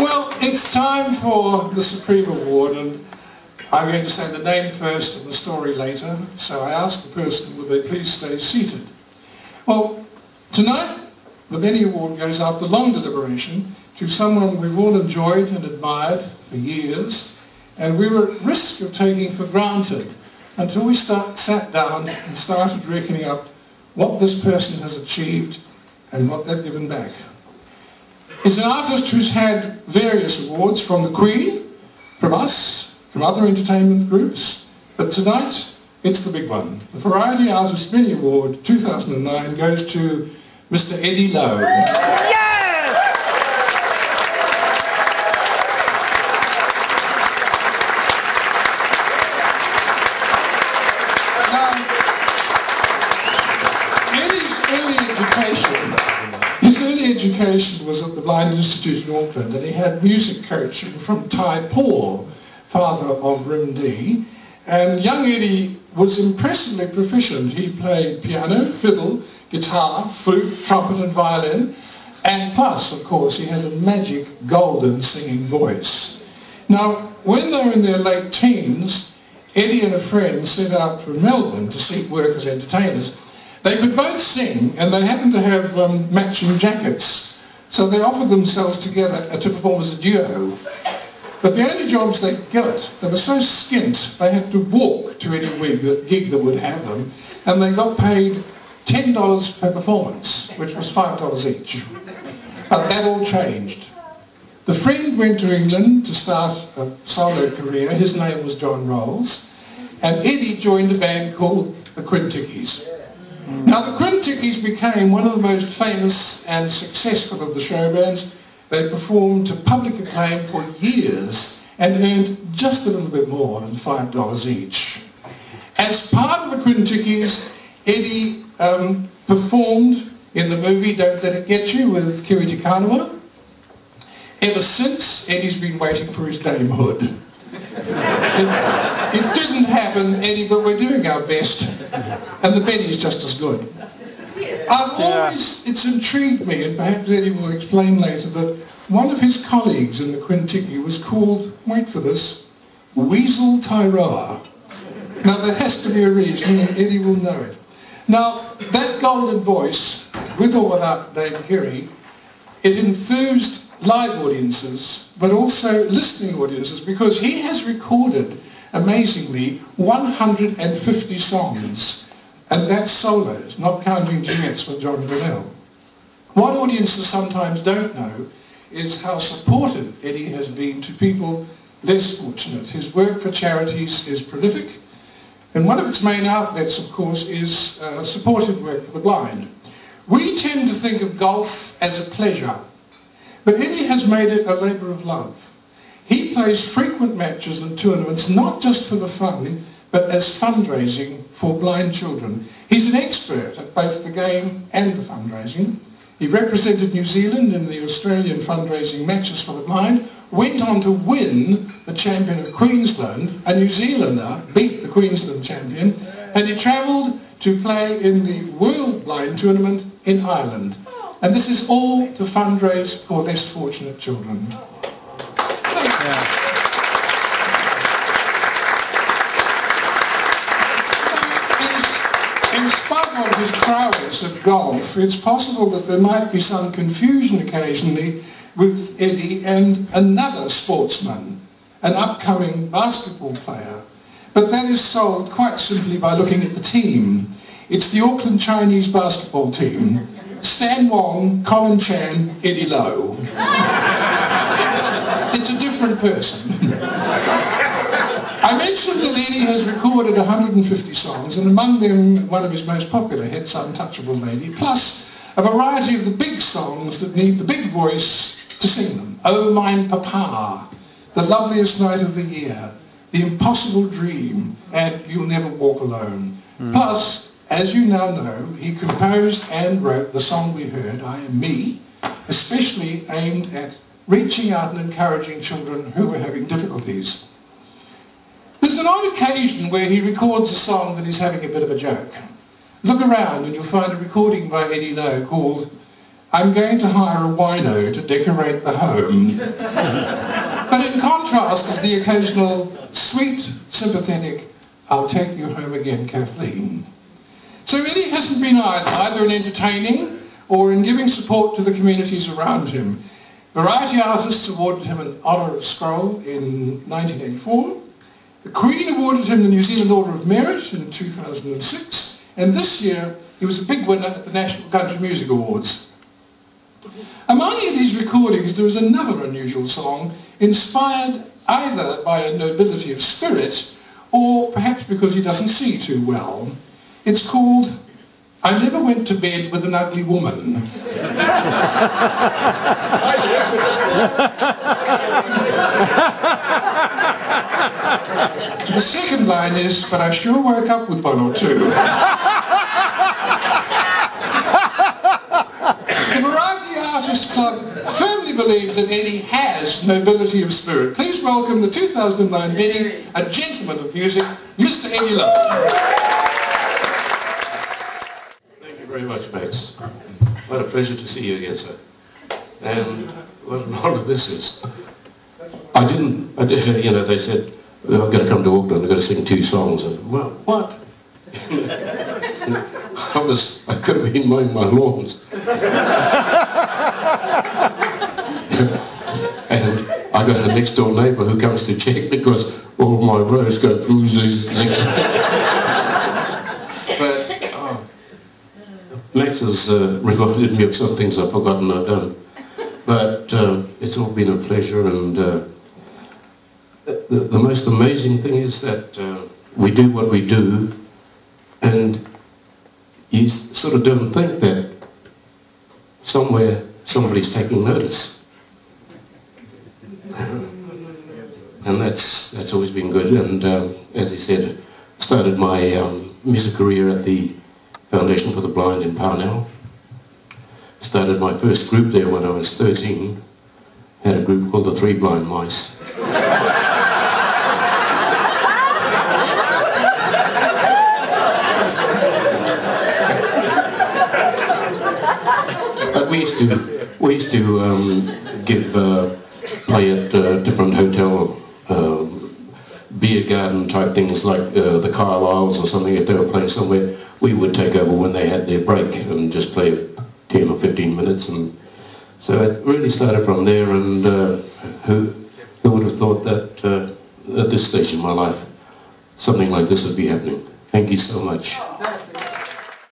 Well, it's time for the Supreme Award, and I'm going to say the name first and the story later, so I ask the person, would they please stay seated? Well, tonight the Benny Award goes after long deliberation to someone we've all enjoyed and admired for years, and we were at risk of taking for granted until we sat down and started reckoning up what this person has achieved and what they've given back. He's an artist who's had various awards from the Queen, from us, from other entertainment groups, but tonight it's the big one. The Variety Artist Benny Award 2009 goes to Mr. Eddie Lowe. Yes! Now, Eddie's his early education was at the Blind Institute in Auckland, and he had music coaching from Tai Paul, father of Rim D. And young Eddie was impressively proficient. He played piano, fiddle, guitar, flute, trumpet and violin, and plus, of course, he has a magic golden singing voice. Now, when they were in their late teens, Eddie and a friend set out for Melbourne to seek work as entertainers. They could both sing, and they happened to have matching jackets, so they offered themselves together to perform as a duo. But the only jobs they got, they were so skint, they had to walk to any gig that would have them, and they got paid $10 per performance, which was $5 each. But that all changed. The friend went to England to start a solo career. His name was John Rolls, and Eddie joined a band called the Quintickies. Now, the Quintickies became one of the most famous and successful of the show bands. They performed to public acclaim for years and earned just a little bit more than $5 each. As part of the Quintickies, Eddie performed in the movie Don't Let It Get You with Kiri Te Kanawa. Ever since, Eddie's been waiting for his damehood. It didn't happen, Eddie, but we're doing our best. And the Benny's just as good. It's intrigued me, and perhaps Eddie will explain later, that one of his colleagues in the Quintickie was called, wait for this, Weasel Tairoa. Now there has to be a reason, and Eddie will know it. Now, that golden voice, with or without Dave Kiri, it enthused live audiences, but also listening audiences, because he has recorded, amazingly, 150 songs, and that's solos, not counting duets with John Brunel. What audiences sometimes don't know is how supportive Eddie has been to people less fortunate. His work for charities is prolific, and one of its main outlets, of course, is supportive work for the blind. We tend to think of golf as a pleasure, but Eddie has made it a labour of love. He plays frequent matches and tournaments, not just for the fun, but as fundraising for blind children. He's an expert at both the game and the fundraising. He represented New Zealand in the Australian fundraising matches for the blind, went on to win the champion of Queensland. A New Zealander beat the Queensland champion, and he travelled to play in the World Blind Tournament in Ireland. And this is all to fundraise for less fortunate children. In spite of his prowess at golf, it's possible that there might be some confusion occasionally with Eddie and another sportsman, an upcoming basketball player. But that is solved quite simply by looking at the team. It's the Auckland Chinese basketball team. Stan Wong, Colin Chan, Eddie Lowe. It's a different person. I mentioned that Eddie has recorded 150 songs, and among them one of his most popular hits, Untouchable Lady, plus a variety of the big songs that need the big voice to sing them. Oh Mine Papa, The Loveliest Night of the Year, The Impossible Dream, and You'll Never Walk Alone. Plus, as you now know, he composed and wrote the song we heard, I Am Me, especially aimed at reaching out and encouraging children who were having difficulties. There's an odd occasion where he records a song that he's having a bit of a joke. Look around and you'll find a recording by Eddie Lowe called I'm going to hire a wino to decorate the home. But in contrast is the occasional sweet, sympathetic, I'll take you home again, Kathleen. So Eddie hasn't been either in entertaining or in giving support to the communities around him. Variety artists awarded him an Order of Scroll in 1984. The Queen awarded him the New Zealand Order of Merit in 2006. And this year, he was a big winner at the National Country Music Awards. Among these recordings, there is another unusual song inspired either by a nobility of spirit or perhaps because he doesn't see too well. It's called I Never Went to Bed with an Ugly Woman. The second line is, but I sure woke up with one or two. The Variety Artists Club firmly believes that Eddie has nobility of spirit. Please welcome the 2009 Eddie, a gentleman of music, Mr. Eddie Lowe. Thank you very much, Max. What a pleasure to see you again, sir. And what an honour this is. I did, you know, they said, well, I've got to come to Auckland, I've got to sing 2 songs. I said, well, what? I could have been mowing my lawns. And I got a next door neighbour who comes to check because all my rows go through these things. But Max has reminded me of some things I've forgotten I've done. But it's all been a pleasure, and the most amazing thing is that we do what we do, and you sort of don't think that somewhere somebody's taking notice. And that's always been good. And as I said, I started my music career at the Foundation for the Blind in Parnell. Started my first group there when I was 13. Had a group called the Three Blind Mice. But we used to give play at different hotel beer garden type things like the Carlisles or something. If they were playing somewhere, we would take over when they had their break and just play 10 or 15 minutes. And so it really started from there. And who would have thought that at this stage in my life something like this would be happening? Thank you so much.